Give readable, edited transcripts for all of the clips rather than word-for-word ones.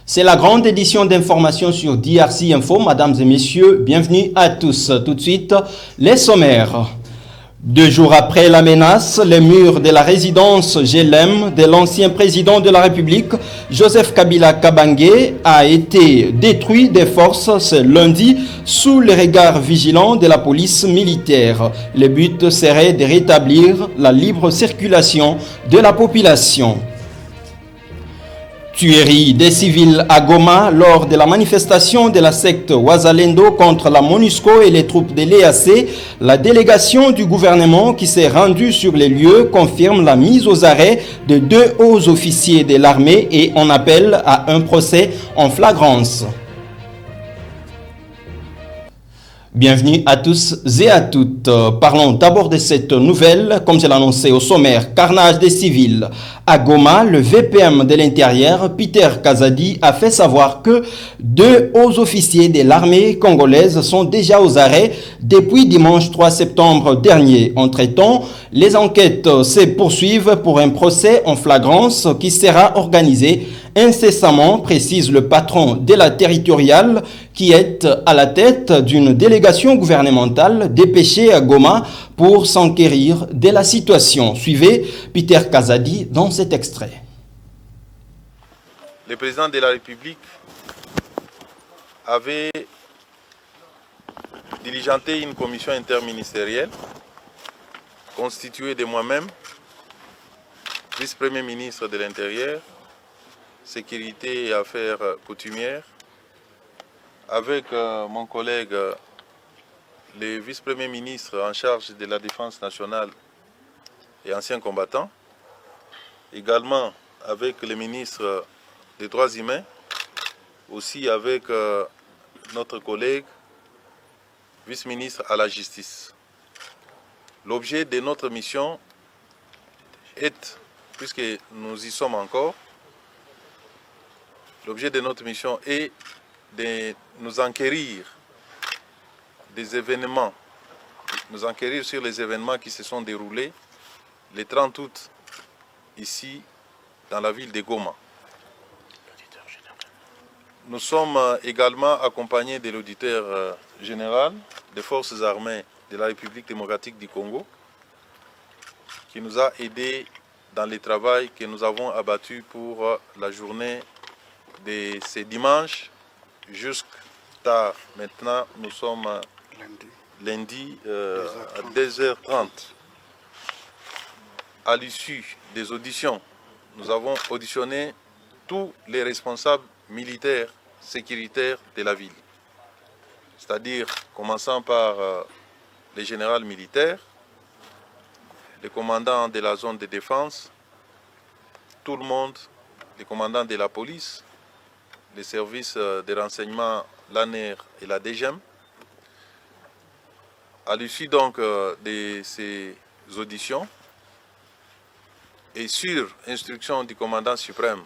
C'est la grande édition d'information sur DRC Info. Mesdames et messieurs, bienvenue à tous. Tout de suite, les sommaires. 2 jours après la menace, les murs de la résidence GLM de l'ancien président de la République, Joseph Kabila Kabange, a été détruit des forces ce lundi sous le regard vigilant de la police militaire. Le but serait de rétablir la libre circulation de la population. Tuerie des civils à Goma lors de la manifestation de la secte Wazalendo contre la MONUSCO et les troupes de l'EAC. La délégation du gouvernement qui s'est rendue sur les lieux confirme la mise aux arrêts de 2 hauts officiers de l'armée et en appelle à un procès en flagrance. Bienvenue à tous et à toutes. Parlons d'abord de cette nouvelle. Comme je l'annonçais au sommaire, carnage des civils. À Goma, le VPM de l'Intérieur, Peter Kazadi, a fait savoir que 2 hauts officiers de l'armée congolaise sont déjà aux arrêts depuis dimanche 3 septembre dernier. Entre-temps, les enquêtes se poursuivent pour un procès en flagrance qui sera organisé incessamment, précise le patron de la territoriale qui est à la tête d'une délégation gouvernementale dépêchée à Goma pour s'enquérir de la situation. Suivez Peter Kazadi dans cet extrait. Le président de la République avait diligenté une commission interministérielle constituée de moi-même, vice-premier ministre de l'Intérieur, Sécurité et Affaires coutumières, avec mon collègue, le vice-premier ministre en charge de la Défense nationale et ancien combattant, également avec le ministre des Droits humains, aussi avec notre collègue, vice-ministre à la Justice. L'objet de notre mission est, puisque nous y sommes encore, l'objet de notre mission est de nous enquérir des événements, nous enquérir sur les événements qui se sont déroulés le 30 août ici dans la ville de Goma. Nous sommes également accompagnés de l'auditeur général des forces armées de la République démocratique du Congo qui nous a aidés dans le travail que nous avons abattu pour la journée de ce dimanche jusqu'à maintenant. Nous sommes lundi à 2h30. À l'issue des auditions, nous avons auditionné tous les responsables militaires, sécuritaires de la ville. C'est-à-dire, commençant par les généraux militaires, les commandants de la zone de défense, tout le monde, les commandants de la police, les services de renseignement, l'ANER et la DGM. À l'issue donc de ces auditions, et sur instruction du commandant suprême,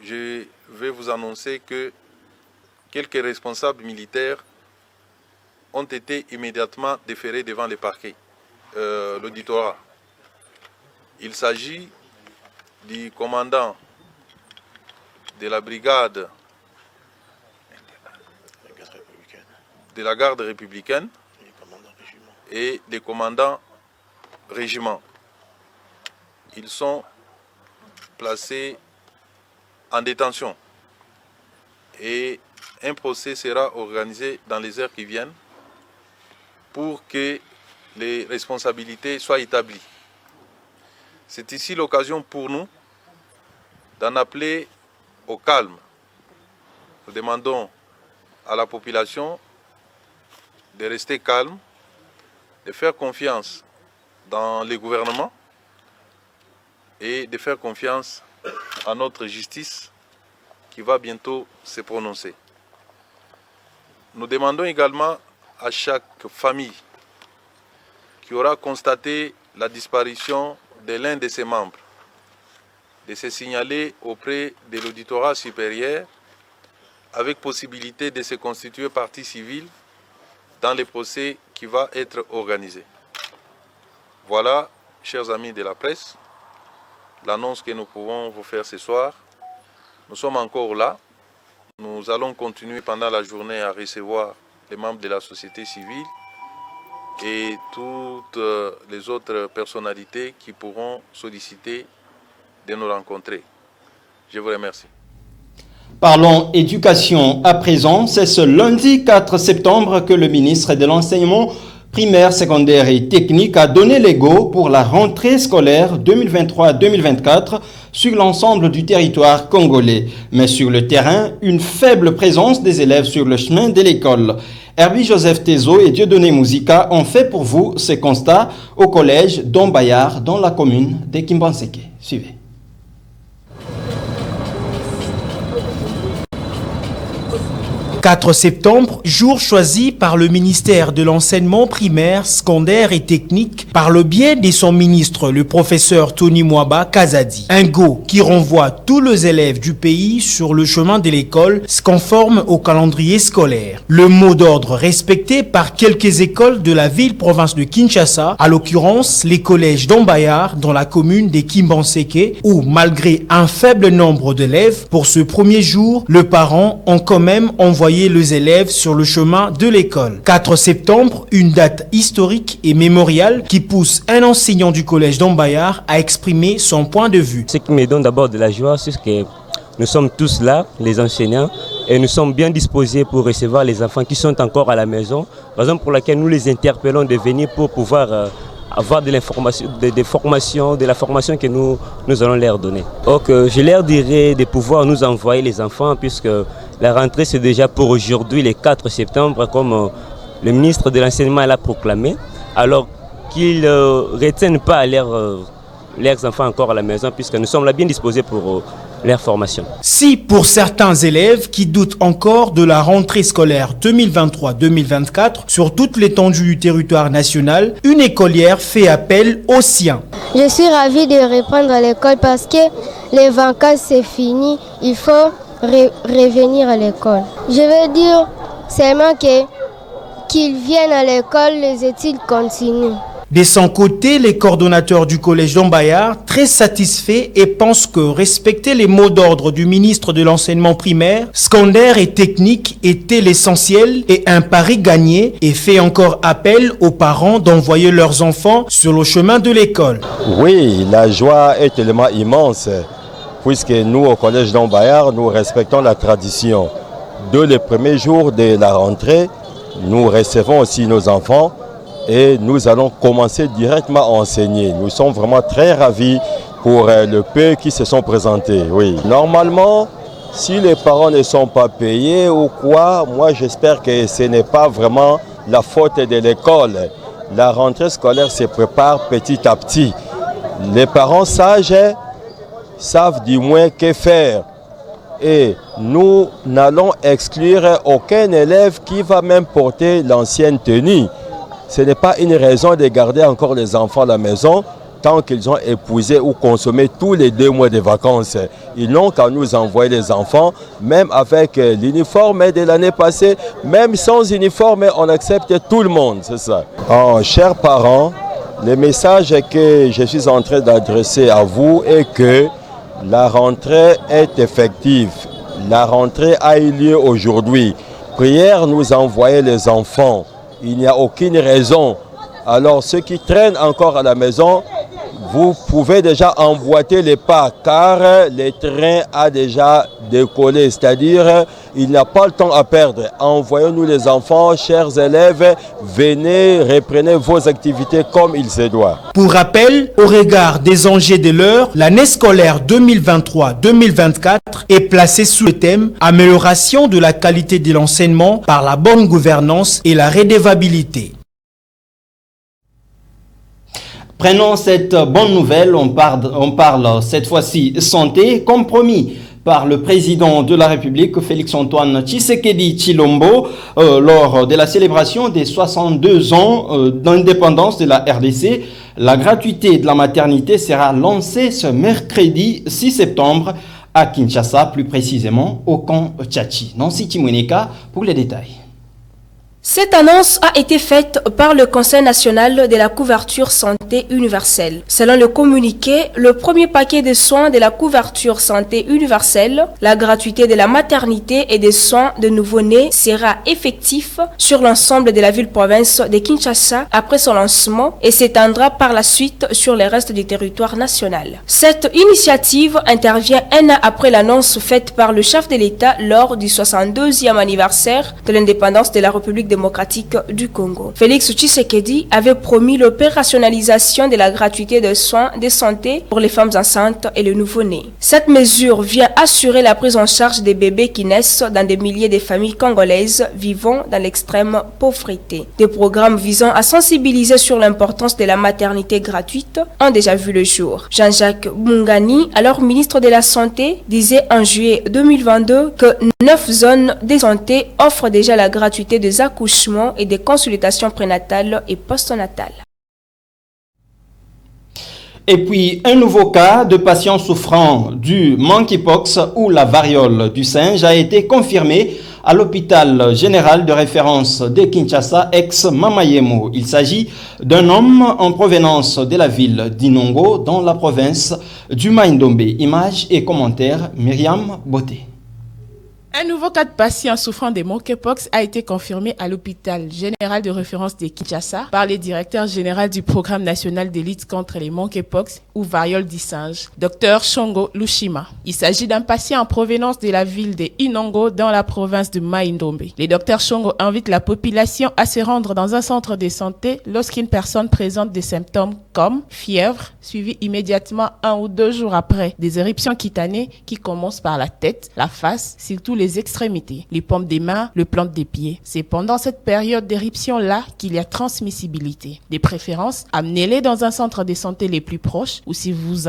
je vais vous annoncer que quelques responsables militaires ont été immédiatement déférés devant le parquet, l'auditorat. Il s'agit du commandant de la brigade de la garde républicaine et des commandants régiments. Ils sont placés en détention et un procès sera organisé dans les heures qui viennent pour que les responsabilités soient établies. C'est ici l'occasion pour nous d'en appeler au calme. Nous demandons à la population de rester calme, de faire confiance dans le gouvernement et de faire confiance à notre justice qui va bientôt se prononcer. Nous demandons également à chaque famille qui aura constaté la disparition de l'un de ses membres de se signaler auprès de l'auditorat supérieur avec possibilité de se constituer partie civile dans le procès qui va être organisé. Voilà, chers amis de la presse, l'annonce que nous pouvons vous faire ce soir. Nous sommes encore là. Nous allons continuer pendant la journée à recevoir les membres de la société civile et toutes les autres personnalités qui pourront solliciter de nous rencontrer. Je vous remercie. Parlons éducation à présent. C'est ce lundi 4 septembre que le ministre de l'Enseignement primaire, secondaire et technique a donné les go pour la rentrée scolaire 2023-2024 sur l'ensemble du territoire congolais. Mais sur le terrain, une faible présence des élèves sur le chemin de l'école. Herbie Joseph Tezo et Dieudonné Mouzika ont fait pour vous ce constat au collège Dom Bayard dans la commune de Kimbanseke. Suivez. 4 septembre, jour choisi par le ministère de l'Enseignement primaire, secondaire et technique par le biais de son ministre, le professeur Tony Mwaba Kazadi. Un go qui renvoie tous les élèves du pays sur le chemin de l'école conforme au calendrier scolaire. Le mot d'ordre respecté par quelques écoles de la ville-province de Kinshasa, à l'occurrence les collèges d'Ambayar dans la commune de Kimbanseke, où malgré un faible nombre d'élèves, pour ce premier jour, les parents ont quand même envoyé les élèves sur le chemin de l'école. 4 septembre, une date historique et mémoriale qui pousse un enseignant du collège d'Ambayar à exprimer son point de vue. Ce qui me donne d'abord de la joie, c'est que nous sommes tous là, les enseignants, et nous sommes bien disposés pour recevoir les enfants qui sont encore à la maison, raison pour laquelle nous les interpellons de venir pour pouvoir avoir de l'information, de la formation que nous allons leur donner. Donc je leur dirais de pouvoir nous envoyer les enfants puisque la rentrée c'est déjà pour aujourd'hui, le 4 septembre, comme le ministre de l'Enseignement l'a proclamé. Alors qu'ils ne retiennent pas leurs enfants encore à la maison puisque nous sommes là bien disposés pour leur formation. Si pour certains élèves qui doutent encore de la rentrée scolaire 2023-2024 sur toute l'étendue du territoire national, une écolière fait appel aux siens. Je suis ravie de reprendre à l'école parce que les vacances c'est fini, il faut revenir à l'école. Je veux dire seulement qu'ils viennent à l'école, les études continuent. De son côté, les coordonnateurs du collège d'Ambayar, très satisfaits et pensent que respecter les mots d'ordre du ministre de l'Enseignement primaire, secondaire et technique était l'essentiel et un pari gagné et fait encore appel aux parents d'envoyer leurs enfants sur le chemin de l'école. Oui, la joie est tellement immense puisque nous au collège d'Ambayar, nous respectons la tradition. Dès le premier jour de la rentrée, nous recevons aussi nos enfants et nous allons commencer directement à enseigner. Nous sommes vraiment très ravis pour le peu qui se sont présentés. Oui. Normalement, si les parents ne sont pas payés ou quoi, moi j'espère que ce n'est pas vraiment la faute de l'école. La rentrée scolaire se prépare petit à petit. Les parents sages savent du moins que faire. Et nous n'allons exclure aucun élève qui va même porter l'ancienne tenue. Ce n'est pas une raison de garder encore les enfants à la maison tant qu'ils ont épousé ou consommé tous les 2 mois de vacances. Ils n'ont qu'à nous envoyer les enfants, même avec l'uniforme de l'année passée, même sans uniforme, on accepte tout le monde, c'est ça. Oh, chers parents, le message que je suis en train d'adresser à vous est que la rentrée est effective. La rentrée a eu lieu aujourd'hui. Prière nous envoyer les enfants. Il n'y a aucune raison. Alors ceux qui traînent encore à la maison, vous pouvez déjà emboîter les pas car le train a déjà décollé. C'est-à-dire, il n'y a pas le temps à perdre. Envoyez-nous les enfants, chers élèves, venez, reprenez vos activités comme il se doit. Pour rappel, au regard des enjeux de l'heure, l'année scolaire 2023-2024 est placée sous le thème « Amélioration de la qualité de l'enseignement par la bonne gouvernance et la redevabilité ». Prenons cette bonne nouvelle, on parle cette fois-ci santé, comme promis par le président de la République, Félix-Antoine Tshisekedi Tshilombo, lors de la célébration des 62 ans d'indépendance de la RDC. La gratuité de la maternité sera lancée ce mercredi 6 septembre à Kinshasa, plus précisément au camp Tchachi. Nancy Timweneka pour les détails. Cette annonce a été faite par le Conseil national de la couverture santé universelle. Selon le communiqué, le premier paquet de soins de la couverture santé universelle, la gratuité de la maternité et des soins de nouveau-nés sera effectif sur l'ensemble de la ville-province de Kinshasa après son lancement et s'étendra par la suite sur le reste du territoire national. Cette initiative intervient un an après l'annonce faite par le chef de l'État lors du 62e anniversaire de l'indépendance de la République démocratique du Congo. Félix Tshisekedi avait promis l'opérationnalisation de la gratuité de soins de santé pour les femmes enceintes et les nouveau-nés. Cette mesure vient assurer la prise en charge des bébés qui naissent dans des milliers de familles congolaises vivant dans l'extrême pauvreté. Des programmes visant à sensibiliser sur l'importance de la maternité gratuite ont déjà vu le jour. Jean-Jacques Mungani, alors ministre de la Santé, disait en juillet 2022 que 9 zones de santé offrent déjà la gratuité des accouchements et des consultations prénatales et postnatales. Et puis, un nouveau cas de patient souffrant du monkeypox ou la variole du singe a été confirmé à l'hôpital général de référence de Kinshasa, ex-Mamayemo. Il s'agit d'un homme en provenance de la ville d'Inongo, dans la province du Mai-Ndombe. Images et commentaires, Myriam Boté. Un nouveau cas de patient souffrant de monkeypox a été confirmé à l'hôpital général de référence de Kinshasa par le directeur général du programme national de lutte contre les monkeypox ou variole du singe, Dr Shongo Lushima. Il s'agit d'un patient en provenance de la ville de Inongo dans la province de Mai-Ndombe. Le Dr Shongo invite la population à se rendre dans un centre de santé lorsqu'une personne présente des symptômes comme fièvre, suivi immédiatement 1 ou 2 jours après des éruptions cutanées qui commencent par la tête, la face, surtout les extrémités, les paumes des mains, le plante des pieds. C'est pendant cette période d'éruption-là qu'il y a transmissibilité. De préférence, amenez-les dans un centre de santé les plus proches ou si vous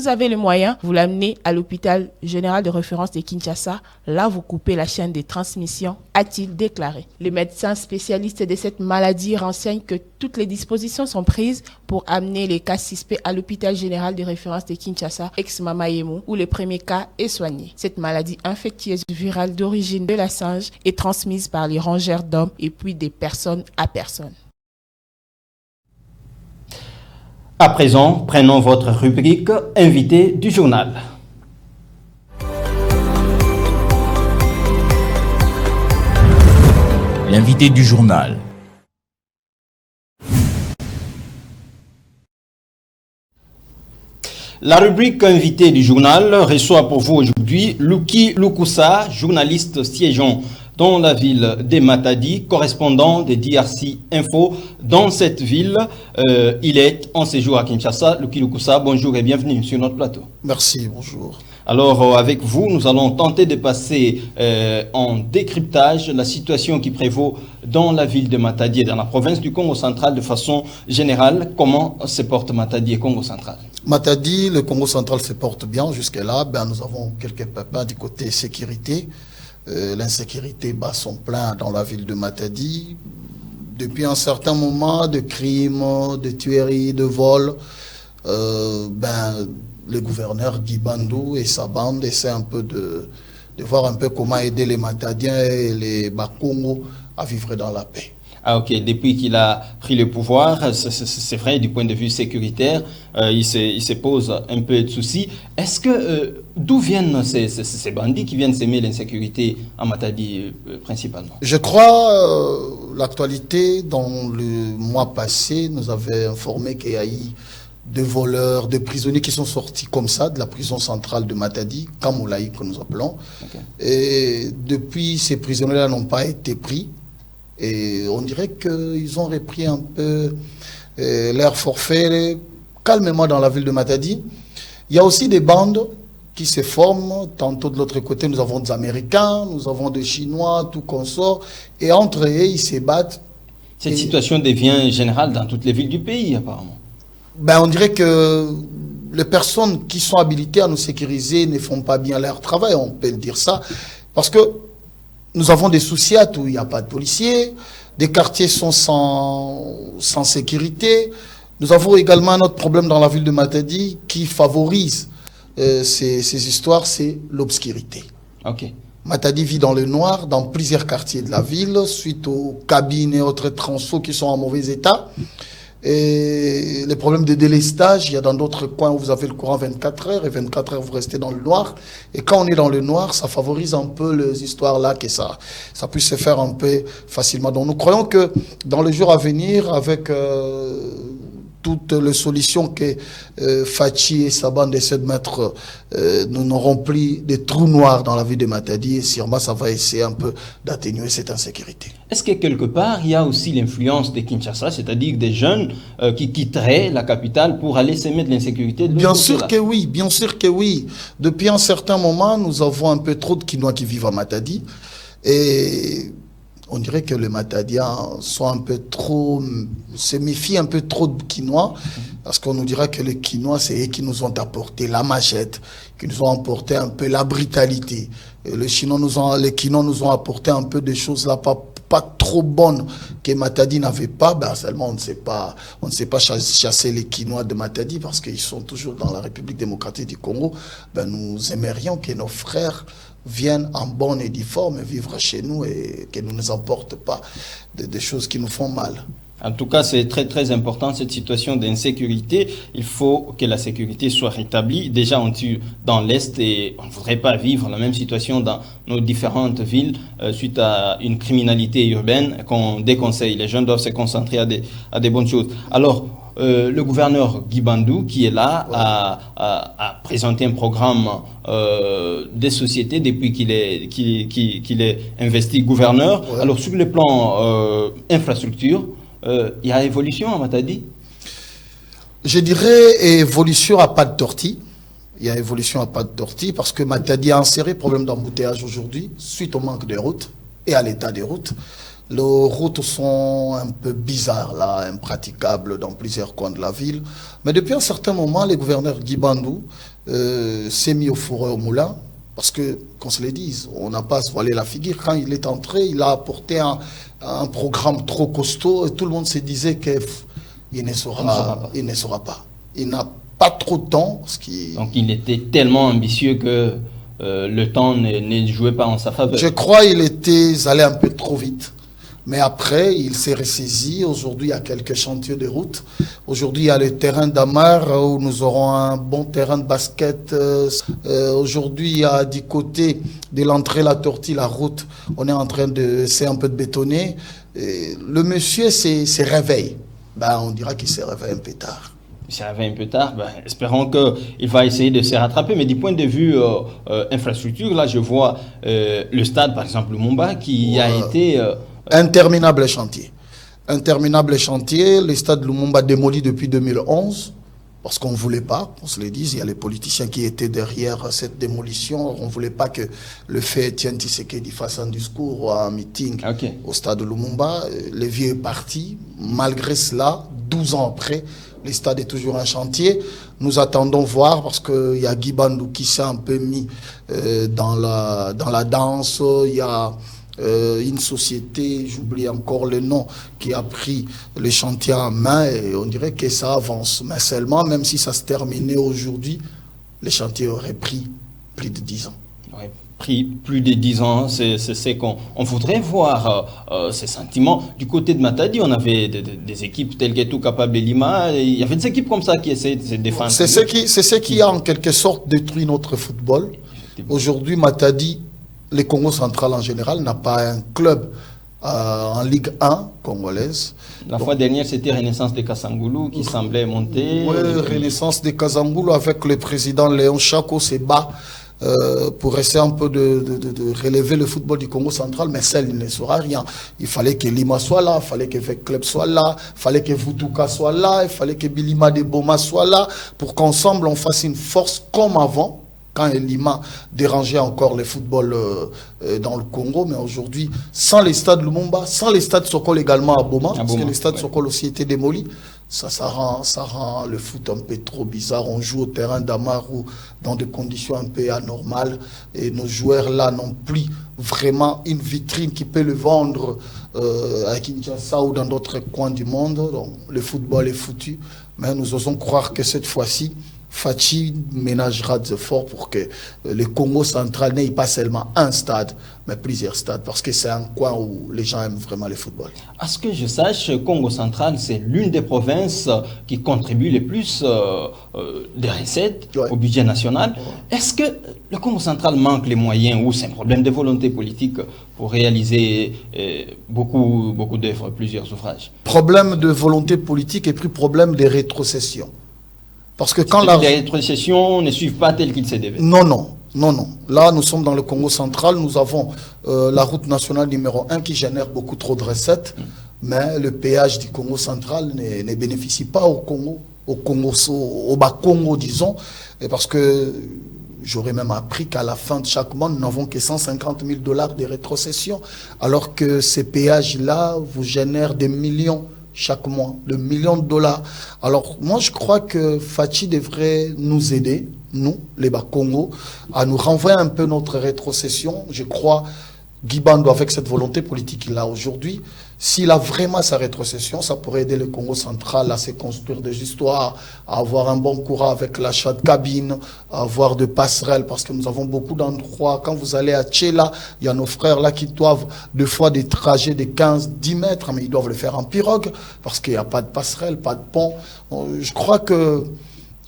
avez le moyen, vous l'amenez à l'hôpital général de référence de Kinshasa. Là, vous coupez la chaîne de transmission, a-t-il déclaré. Les médecins spécialistes de cette maladie renseignent que toutes les dispositions sont prises pour amener les cas suspects à l'hôpital général de référence de Kinshasa, ex-Mamayemo, où le premier cas est soigné. Cette maladie infectieuse virale d'origine de la singe est transmise par les rongeurs d'hommes et puis des personnes à personnes. À présent, prenons votre rubrique « Invité du journal ». L'invité du journal. La rubrique invité du journal reçoit pour vous aujourd'hui Luki Lukusa, journaliste siégeant dans la ville de Matadi, correspondant de DRC Info dans cette ville. Il est en séjour à Kinshasa. Luki Lukusa, bonjour et bienvenue sur notre plateau. Merci, bonjour. Alors, avec vous, nous allons tenter de passer en décryptage la situation qui prévaut dans la ville de Matadi et dans la province du Congo central de façon générale. Comment se porte Matadi et Congo central? Matadi, le Congo central se porte bien jusque-là. Nous avons quelques pépins du côté sécurité. L'insécurité bat son plein dans la ville de Matadi. Depuis un certain moment, de crimes, de tueries, de vols, le gouverneur Guy Bandou et sa bande essaient un peu de voir un peu comment aider les Matadiens et les Bakongo à vivre dans la paix. Ah ok, depuis qu'il a pris le pouvoir, c'est vrai, du point de vue sécuritaire, il se pose un peu de soucis. Est-ce que, d'où viennent ces bandits qui viennent s'aimer l'insécurité en Matadi principalement? Je crois, l'actualité, dans le mois passé, nous avait informé qu'il y a eu 2 voleurs, 2 prisonniers qui sont sortis comme ça de la prison centrale de Matadi, Kamoulaï que nous appelons. Okay. Et depuis, ces prisonniers-là n'ont pas été pris. Et on dirait qu'ils ont repris un peu leur forfait calmement dans la ville de Matadi. Il y a aussi des bandes qui se forment. Tantôt de l'autre côté, nous avons des Américains, nous avons des Chinois, tout consort. Et entre eux, ils se battent. Cette situation devient générale dans toutes les villes du pays, apparemment. On dirait que les personnes qui sont habilitées à nous sécuriser ne font pas bien leur travail, on peut dire ça. Parce que nous avons des soucis où il n'y a pas de policiers, des quartiers sont sans sécurité. Nous avons également un autre problème dans la ville de Matadi qui favorise ces histoires, c'est l'obscurité. Ok. Matadi vit dans le noir dans plusieurs quartiers de la ville, suite aux cabines et autres transports qui sont en mauvais état. Et les problèmes de délestage, il y a dans d'autres coins où vous avez le courant 24 heures, et 24 heures vous restez dans le noir. Et quand on est dans le noir, ça favorise un peu les histoires là, que ça puisse se faire un peu facilement. Donc nous croyons que dans les jours à venir, avec toutes les solutions que Fachi et sa bande essaient de mettre, nous n'aurons plus de trous noirs dans la vie de Matadi, et sûrement ça va essayer un peu d'atténuer cette insécurité. Est-ce que quelque part, il y a aussi l'influence de Kinshasa, c'est-à-dire des jeunes qui quitteraient la capitale pour aller s'aimer de l'insécurité? Bien sûr que oui, bien sûr que oui. Depuis un certain moment, nous avons un peu trop de Kinois qui vivent à Matadi, et on dirait que les Matadiens sont un peu trop, se méfient un peu trop de Kinois, parce qu'on nous dirait que les Kinois, c'est eux qui nous ont apporté la machette, qui nous ont apporté un peu la brutalité. Et les Kinois nous ont apporté un peu des choses là, pas trop bonnes que Matadi n'avait pas. Ben seulement on ne sait pas chasser les Kinois de Matadi parce qu'ils sont toujours dans la République démocratique du Congo. Ben nous aimerions que nos frères viennent en bonne et due forme vivre chez nous et que nous ne nous emportent pas des choses qui nous font mal. En tout cas, c'est très très important cette situation d'insécurité. Il faut que la sécurité soit rétablie. Déjà, on tue dans l'Est et on ne voudrait pas vivre la même situation dans nos différentes villes suite à une criminalité urbaine qu'on déconseille. Les jeunes doivent se concentrer à des bonnes choses. Alors, le gouverneur Guy Bandou, qui est là, a présenté un programme des sociétés depuis qu'il est investi gouverneur. Ouais. Alors, sur le plan infrastructure, il y a évolution à Matadi? Je dirais évolution à pas de tortille. Il y a évolution à pas de tortille parce que Matadi a un sérieux problème d'embouteillage aujourd'hui suite au manque de routes et à l'état des routes. Les routes sont un peu bizarres, là, impraticables dans plusieurs coins de la ville. Mais depuis un certain moment, le gouverneur Guy Bandou s'est mis au four et au moulin. Parce que, qu'on se le dise, on n'a pas à se voiler la figure. Quand il est entré, il a apporté un programme trop costaud et tout le monde se disait qu'il ne saura pas. Il n'a pas trop de temps. Donc il était tellement ambitieux que le temps ne jouait pas en sa faveur. Je crois qu'il était allé un peu trop vite. Mais après, il s'est ressaisi. Aujourd'hui, il y a quelques chantiers de route. Aujourd'hui, il y a le terrain d'Amar où nous aurons un bon terrain de basket. Aujourd'hui, il y a du côté de l'entrée La Tortille, la route. On est en train c'est un peu de bétonner. Et le monsieur se réveille. Ben, on dira qu'il se réveille un peu tard. Il se réveille un peu tard. Ben, espérons qu'il va essayer de se rattraper. Mais du point de vue infrastructure, là, je vois le stade, par exemple, Lumumba, qui a été... Interminable chantier. Interminable chantier. Le stade Lumumba démoli depuis 2011 parce qu'on ne voulait pas, on se le dise. Il y a les politiciens qui étaient derrière cette démolition. On ne voulait pas que le fait Etienne Tshisekedi fasse un discours ou un meeting au stade Lumumba. Le vieux est parti. Malgré cela, 12 ans après, le stade est toujours un chantier. Nous attendons voir parce qu'il y a Guy Bandou qui s'est un peu mis dans la danse. Il y a une société, j'oublie encore le nom, qui a pris le chantier en main et on dirait que ça avance. Mais seulement, même si ça se terminait aujourd'hui, le chantier aurait pris plus de 10 ans. Ouais, pris plus de 10 ans, c'est ce qu'on voudrait voir ces sentiments. Du côté de Matadi, on avait des équipes telles que Tout Capable et Lima. Il y avait des équipes comme ça qui essaient de se défendre. C'est ce qui a en quelque sorte détruit notre football. Aujourd'hui, Matadi, le Congo central en général, n'a pas un club en Ligue 1 congolaise. La fois dernière, c'était Renaissance de Kasangoulou qui semblait monter. Oui, Renaissance de Kasangoulou avec le président Léon Chako se bat pour essayer un peu de relever le football du Congo central, mais celle, il ne saura rien. Il fallait que Lima soit là, il fallait que Vec Club soit là, il fallait que Vutuka soit là, il fallait que Bilima de Boma soit là, pour qu'ensemble on fasse une force comme avant. Quand Lima dérangeait encore le football dans le Congo, mais aujourd'hui, sans les stades Lumumba, sans les stades Sokol également à Boma, parce que les stades Sokol aussi étaient démolis, ça rend le foot un peu trop bizarre. On joue au terrain d'Amaru dans des conditions un peu anormales et nos joueurs là n'ont plus vraiment une vitrine qui peut le vendre à Kinshasa ou dans d'autres coins du monde. Donc, le football est foutu, mais nous osons croire que cette fois-ci, Fachi ménagera des efforts pour que le Congo central n'ait pas seulement un stade, mais plusieurs stades, parce que c'est un coin où les gens aiment vraiment le football. À ce que je sache, Congo central, c'est l'une des provinces qui contribue le plus des recettes au budget national. Est-ce que le Congo central manque les moyens ou c'est un problème de volonté politique pour réaliser beaucoup d'œuvres, plusieurs ouvrages? Problème de volonté politique et puis problème de rétrocession. Parce que quand les rétrocessions ne suivent pas tel qu'il se devait. Non. Là, nous sommes dans le Congo central. Nous avons la route nationale numéro 1 qui génère beaucoup trop de recettes. Mais le péage du Congo central ne bénéficie pas au Bas-Congo, disons. Et parce que j'aurais même appris qu'à la fin de chaque mois, nous n'avons que 150 000 $ de rétrocession. Alors que ces péages-là vous génèrent des millions chaque mois, de millions de dollars. Alors, moi, je crois que Fachi devrait nous aider, nous, les Bas-Congo, à nous renvoyer un peu notre rétrocession. Je crois, Guy Bando, avec cette volonté politique qu'il a aujourd'hui, s'il a vraiment sa rétrocession, ça pourrait aider le Congo central à se construire des histoires, à avoir un bon courant avec l'achat de cabines, à avoir de passerelles, parce que nous avons beaucoup d'endroits. Quand vous allez à Tchéla, il y a nos frères là qui doivent deux fois des trajets de 15-10 mètres, mais ils doivent le faire en pirogue, parce qu'il n'y a pas de passerelle, pas de pont. Je crois que,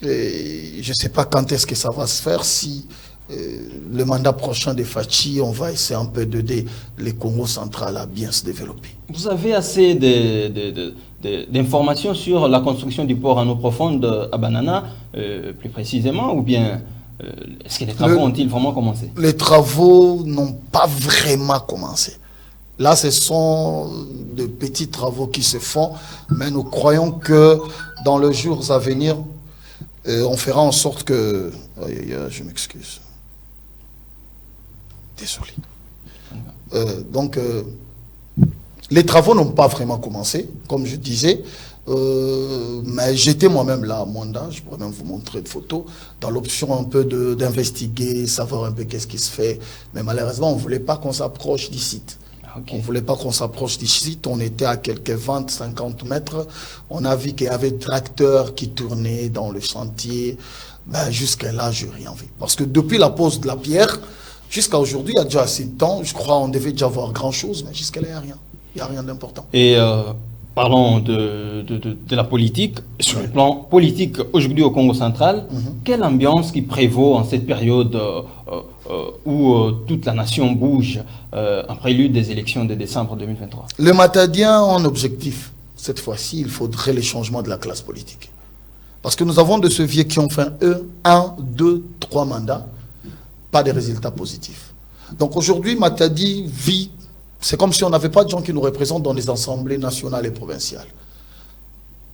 je ne sais pas quand est-ce que ça va se faire, si le mandat prochain de Fachi, on va essayer un peu d'aider le Congo central à bien se développer. Vous avez assez d'informations sur la construction du port en eau profonde à Banana, plus précisément, ou bien est-ce que les travaux ont-ils vraiment commencé? Les travaux n'ont pas vraiment commencé. Là, ce sont de petits travaux qui se font, mais nous croyons que dans les jours à venir, on fera en sorte que... je m'excuse. Désolé. Donc, les travaux n'ont pas vraiment commencé, comme je disais, mais j'étais moi-même là à Mwanda, je pourrais même vous montrer des photos, dans l'option un peu d'investiguer, savoir un peu qu'est-ce qui se fait, mais malheureusement, on ne voulait pas qu'on s'approche du site. On ne voulait pas qu'on s'approche du site, on était à quelques 20-50 mètres, on a vu qu'il y avait des tracteurs qui tournaient dans le chantier, ben, jusqu'à là, je n'ai rien vu. Parce que depuis la pose de la pierre, jusqu'à aujourd'hui, il y a déjà assez de temps, je crois qu'on devait déjà voir grand-chose, mais jusqu'à là, il n'y a rien. Il n'y a rien d'important. Et parlons de la politique. Sur le plan politique, aujourd'hui au Congo central, quelle ambiance qui prévaut en cette période où toute la nation bouge en prélude des élections de décembre 2023? Les Matadiens ont un objectif. Cette fois-ci, il faudrait le changement de la classe politique. Parce que nous avons de ceux vieux qui ont fait 1, 2, 3 mandats, pas de résultats positifs. Donc aujourd'hui, Matadi vit, c'est comme si on n'avait pas de gens qui nous représentent dans les assemblées nationales et provinciales.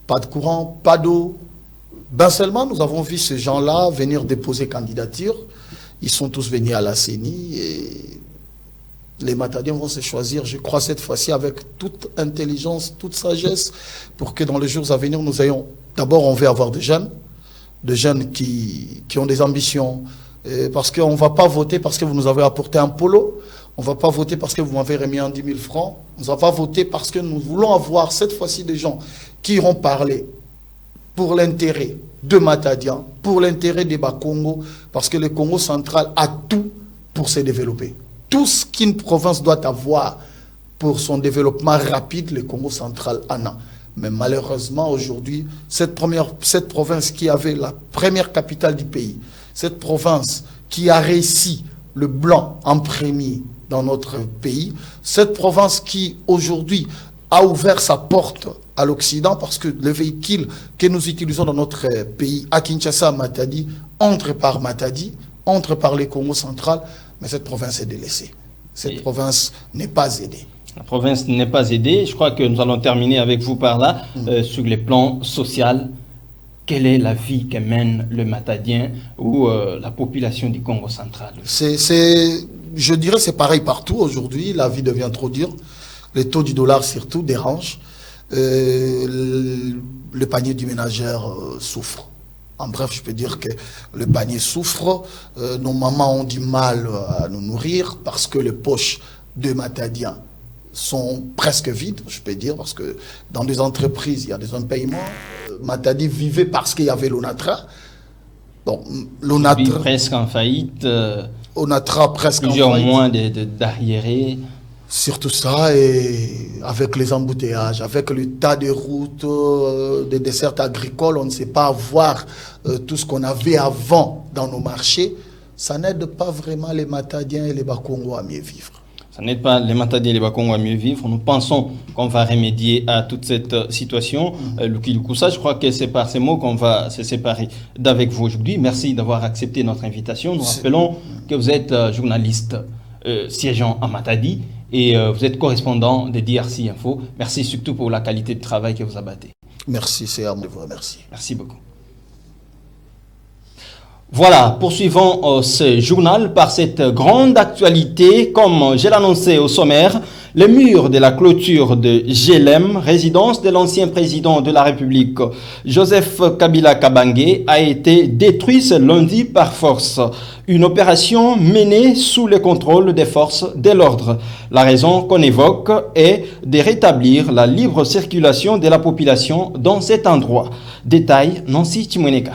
Pas de courant, pas d'eau. Ben seulement, nous avons vu ces gens-là venir déposer candidature. Ils sont tous venus à la CENI et les Matadiens vont se choisir, je crois, cette fois-ci avec toute intelligence, toute sagesse, pour que dans les jours à venir, nous ayons... D'abord, on veut avoir des jeunes qui ont des ambitions, parce qu'on ne va pas voter parce que vous nous avez apporté un polo, on ne va pas voter parce que vous m'avez remis 10 000 francs, on ne va pas voter parce que nous voulons avoir cette fois-ci des gens qui iront parler pour l'intérêt de Matadian, pour l'intérêt des Bas-Congo, parce que le Congo central a tout pour se développer. Tout ce qu'une province doit avoir pour son développement rapide, le Congo central en a. Mais malheureusement, aujourd'hui, cette province qui avait la première capitale du pays, cette province qui a réussi le blanc en premier dans notre pays, cette province qui, aujourd'hui, a ouvert sa porte à l'Occident parce que le véhicule que nous utilisons dans notre pays, à Kinshasa, à Matadi, entre par Matadi, entre par le Congo central, mais cette province est délaissée. Cette province n'est pas aidée. La province n'est pas aidée. Je crois que nous allons terminer avec vous par là, sur les plans social. Quelle est la vie que mène le Matadien ou la population du Congo central? Je dirais que c'est pareil partout aujourd'hui. La vie devient trop dure. Les taux du dollar surtout dérangent. Le panier du ménagère souffre. En bref, je peux dire que le panier souffre. Nos mamans ont du mal à nous nourrir parce que les poches de Matadiens sont presque vides, je peux dire, parce que dans des entreprises, il y a des impayements. Matadi vivait parce qu'il y avait l'ONATRA. Bon, l'ONATRA presque en faillite. ONATRA presque en faillite. Plusieurs mois d'arriérés. Surtout ça, et avec les embouteillages, avec le tas de routes, des dessertes agricoles, on ne sait pas avoir tout ce qu'on avait avant dans nos marchés. Ça n'aide pas vraiment les Matadiens et les Bakongo à mieux vivre. Ça n'aide pas les Matadiens et les Bakongo à mieux vivre. Nous pensons qu'on va remédier à toute cette situation. Luki Lukusa, je crois que c'est par ces mots qu'on va se séparer d'avec vous aujourd'hui. Merci d'avoir accepté notre invitation. Nous rappelons que vous êtes journaliste siégeant à Matadi. Et vous êtes correspondant de DRC Info. Merci surtout pour la qualité de travail que vous abattez. Merci, c'est à moi de vous remercier. Merci beaucoup. Voilà, poursuivons ce journal par cette grande actualité. Comme je l'annonçais au sommaire, le mur de la clôture de GLM, résidence de l'ancien président de la République, Joseph Kabila Kabange, a été détruit ce lundi par force. Une opération menée sous le contrôle des forces de l'ordre. La raison qu'on évoque est de rétablir la libre circulation de la population dans cet endroit. Détail, Nancy Chimweneka.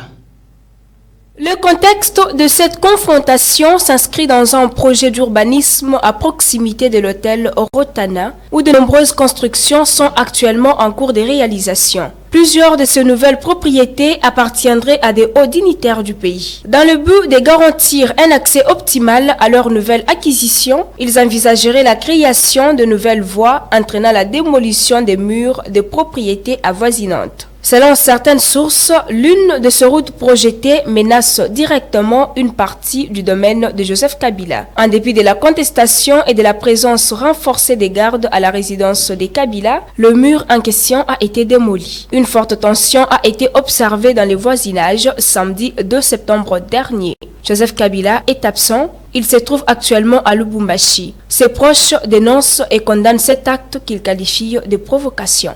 Le contexte de cette confrontation s'inscrit dans un projet d'urbanisme à proximité de l'hôtel Rotana, où de nombreuses constructions sont actuellement en cours de réalisation. Plusieurs de ces nouvelles propriétés appartiendraient à des hauts dignitaires du pays. Dans le but de garantir un accès optimal à leur nouvelle acquisition, ils envisageraient la création de nouvelles voies entraînant la démolition des murs de propriétés avoisinantes. Selon certaines sources, l'une de ces routes projetées menace directement une partie du domaine de Joseph Kabila. En dépit de la contestation et de la présence renforcée des gardes à la résidence des Kabila, le mur en question a été démoli. Une forte tension a été observée dans les voisinages samedi 2 septembre dernier. Joseph Kabila est absent. Il se trouve actuellement à Lubumbashi. Ses proches dénoncent et condamnent cet acte qu'ils qualifient de provocation.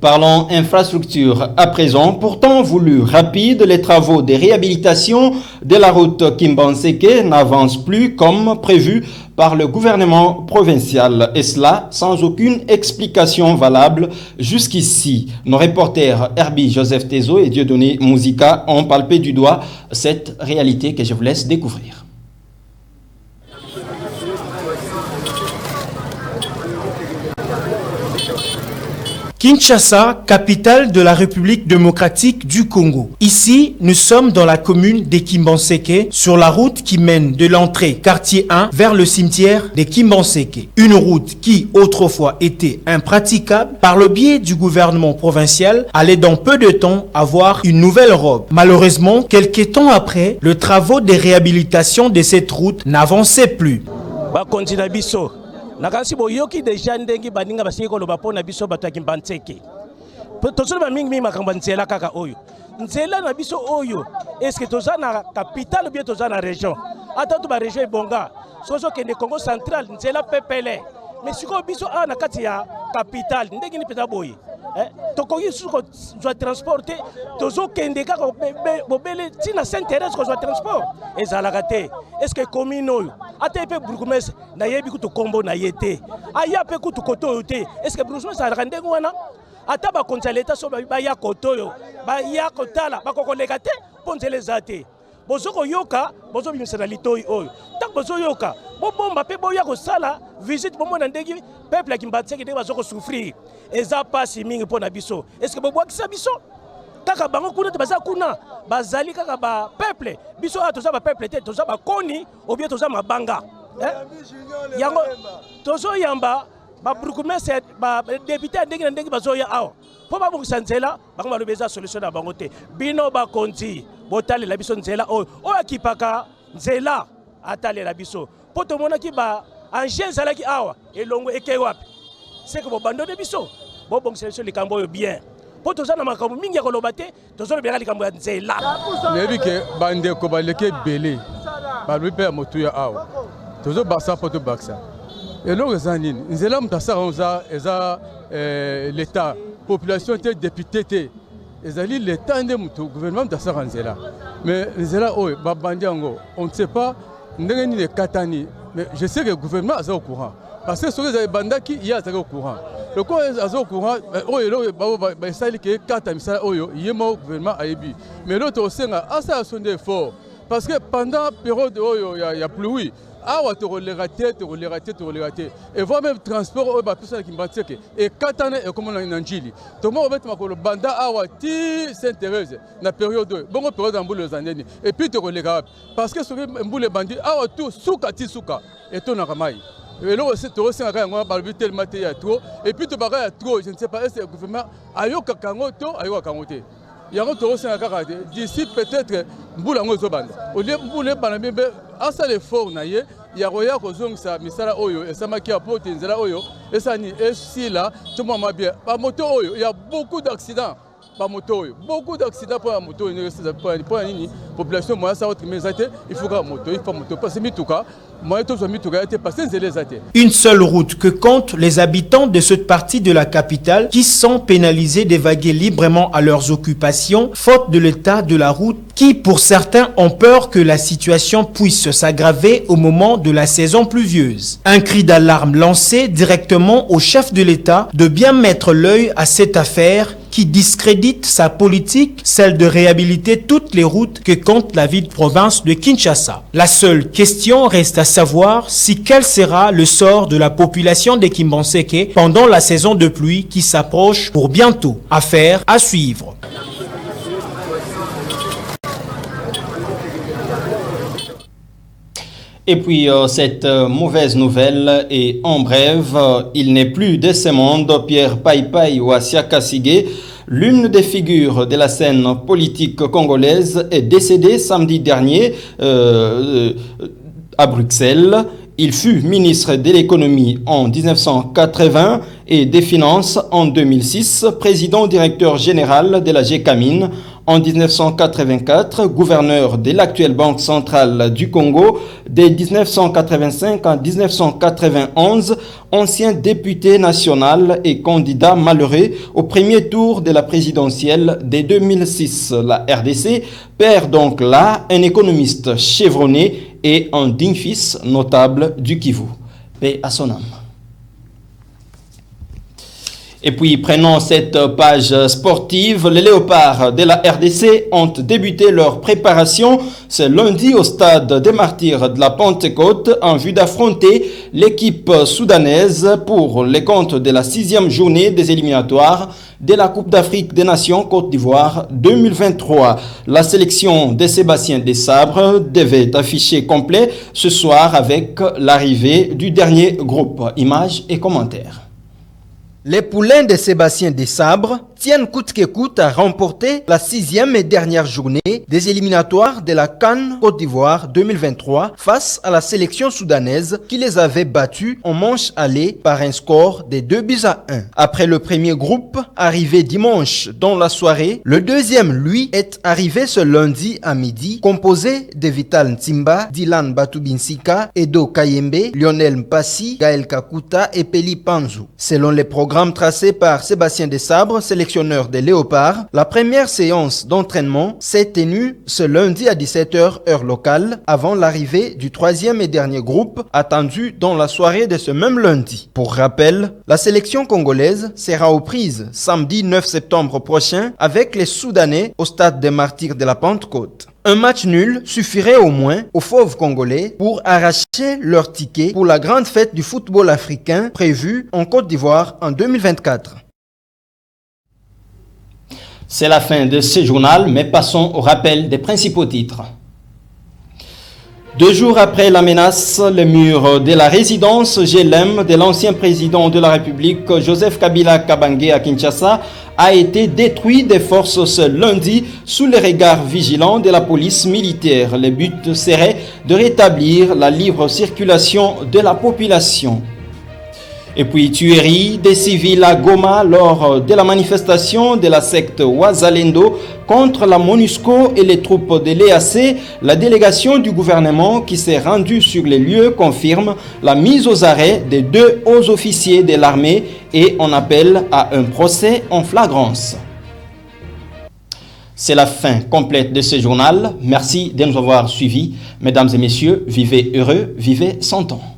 Parlons infrastructure à présent. Pourtant voulu rapide, les travaux de réhabilitation de la route Kimbanseke n'avancent plus comme prévu par le gouvernement provincial. Et cela sans aucune explication valable jusqu'ici. Nos reporters Herbie Joseph Tezo et Dieudonné Mouzika ont palpé du doigt cette réalité que je vous laisse découvrir. Kinshasa, capitale de la République démocratique du Congo. Ici, nous sommes dans la commune de Kimbanseke, sur la route qui mène de l'entrée quartier 1 vers le cimetière de Kimbanseke. Une route qui, autrefois, était impraticable. Par le biais du gouvernement provincial, allait dans peu de temps avoir une nouvelle robe. Malheureusement, quelques temps après, le travaux de réhabilitation de cette route n'avançait plus. Nakansi boyoki deja ndengi baninga basiki koloba pona biso bato ya Kimbanseke. Tosolo ba mingi makambo nzela kaka oyo. Nzela na biso oyo, est-ce que toza na capitale ou bien toza na région? Ata to ba région ebonga. Soso kende Congo central nzela pepele. Mais siko biso a na kati ya capitale ndengi ni peta boye. Tokoki suko doit transporter tozo kende kaka bobele tina s'intéresse ko doit transport ezalaka te. Est-ce que commune oyo ata pe bourgmestre na yebi ku to kombo na yete aya pe ku to koto yote? Est-ce que bourgmestre ala ndengo wana ata ba konza leta so ba ya koto yo ba ya kotala ba kokoleka te ponzele zate bozoko yoka bozo bimisa na litoi oyo tak bozo yoka bomba pe boya ko sala visite bomo na ndegi peuple ya Kimbanseke de bazoko souffrir eza pasi mingi pona biso. Est-ce que bobwakisa biso kaka bango kuna te baza kuna bazali kaka ba peuple biso a toza ba peuple te toza ba koni ou bien toza mabanga yango tozo yamba ba bourgmestre ba député ndenge na ndenge bazo ya awa po ba bongisa nzela bango ba lobeza solution na bango te bino ba konti botale la biso nzela oyo akipaka nzela atale la biso po to mona ki ba angel zalaki awa elongo eke wapi c'est que bo bando de biso bo bongisa biso likambo yo bien po toza na makambo mingi ya koloba te tozo lobela likambo ya nzela nebi ke bande ko baleke belé ba lui pe motu ya awa tozo baksa poto baksa elongo ezanini nzela mutasa onza eza l'état population te député te ezali l'état nde mutu gouvernement mutasa nzela mais nzela oyo babandi yango on ne sait pas ndenge ni katani mais je sais que le gouvernement est au courant Parce que ceux qui bandaki il y a au courant. Le quoi est au courant ça il que carte misala oyo yemo gouvernement aibi. Mais l'autre aussi a ça son effort parce que pendant période oyo il y a pluie. Awa te relater. Et voir même transport au personne qui m'attire et 4 ans et comme on a une anjili. Tout le monde va mettre le banda awa ti Sainte-Thérèse na période bon période en boule les années et puis te relater parce que sur boule bandit awa tout souka et tout na ramai. Et là aussi tu aussi on va tellement il trop et puis tu bagarre trop je ne sais pas est-ce que le gouvernement ayoka kangoto ayoka kangote. Il y a un tour d'ici peut-être boule en bande. Au lieu boule banambe asa le fort naie il y a roya kozong sa misala oyo et ça maki apporte nzela oyo et ça ni et si là tout le monde bien pas moto oyo il y a beaucoup d'accidents pas moto beaucoup d'accidents pour la moto pour la population moi ça autre mais il faut que moto parce que mituka moi tout ça mituka était passé les athées. Une seule route que comptent les habitants de cette partie de la capitale qui sont pénalisés d'évaguer librement à leurs occupations faute de l'état de la route qui pour certains ont peur que la situation puisse s'aggraver au moment de la saison pluvieuse. Un cri d'alarme lancé directement au chef de l'État de bien mettre l'œil à cette affaire qui discrédite sa politique, celle de réhabiliter toutes les routes que compte la ville-province de Kinshasa. La seule question reste à savoir quel sera le sort de la population de Kimbanseke pendant la saison de pluie qui s'approche pour bientôt. Affaire à suivre. Et puis, cette mauvaise nouvelle est en brève, il n'est plus de ce monde. Pierre Paipai Ouassiaka Sigé, l'une des figures de la scène politique congolaise, est décédée samedi dernier à Bruxelles. Il fut ministre de l'économie en 1980 et des finances en 2006, président-directeur général de la GECAMIN en 1984, gouverneur de l'actuelle Banque centrale du Congo de 1985 à 1991, ancien député national et candidat malheureux au premier tour de la présidentielle de 2006. La RDC perd donc là un économiste chevronné et un digne fils notable du Kivu. Paix à son âme. Et puis, prenons cette page sportive. Les Léopards de la RDC ont débuté leur préparation ce lundi au stade des Martyrs de la Pentecôte en vue d'affronter l'équipe soudanaise pour les comptes de la 6e journée des éliminatoires de la Coupe d'Afrique des Nations Côte d'Ivoire 2023. La sélection de Sébastien Desabre devait afficher complet ce soir avec l'arrivée du dernier groupe. Images et commentaires. Les poulains de Sébastien Desabre tiennent coûte que coûte à remporter la 6e et dernière journée des éliminatoires de la CAN Côte d'Ivoire 2023 face à la sélection soudanaise qui les avait battus en manche aller par un score de 2-1. Après le premier groupe, arrivé dimanche dans la soirée, le deuxième, lui, est arrivé ce lundi à midi, composé de Vital Ntimba, Dylan Batubinsika, Edo Kayembe, Lionel Mpassi, Gaël Kakuta et Peli Panzu. Selon les programmes tracés par Sébastien Desabre, sélectionneur des Léopards, la première séance d'entraînement s'est tenue ce lundi à 17h heure locale avant l'arrivée du troisième et dernier groupe attendu dans la soirée de ce même lundi. Pour rappel, la sélection congolaise sera aux prises samedi 9 septembre prochain avec les Soudanais au stade des Martyrs de la Pentecôte. Un match nul suffirait au moins aux fauves congolais pour arracher leur ticket pour la grande fête du football africain prévue en Côte d'Ivoire en 2024. C'est la fin de ce journal, mais passons au rappel des principaux titres. 2 jours après la menace, le mur de la résidence GLM de l'ancien président de la République, Joseph Kabila Kabange à Kinshasa, a été détruit des forces ce lundi sous le regard vigilant de la police militaire. Le but serait de rétablir la libre circulation de la population. Et puis, tuerie des civils à Goma lors de la manifestation de la secte Wazalendo contre la MONUSCO et les troupes de l'EAC. La délégation du gouvernement qui s'est rendue sur les lieux confirme la mise aux arrêts des 2 hauts officiers de l'armée et on appelle à un procès en flagrance. C'est la fin complète de ce journal. Merci de nous avoir suivis. Mesdames et messieurs, vivez heureux, vivez sans temps.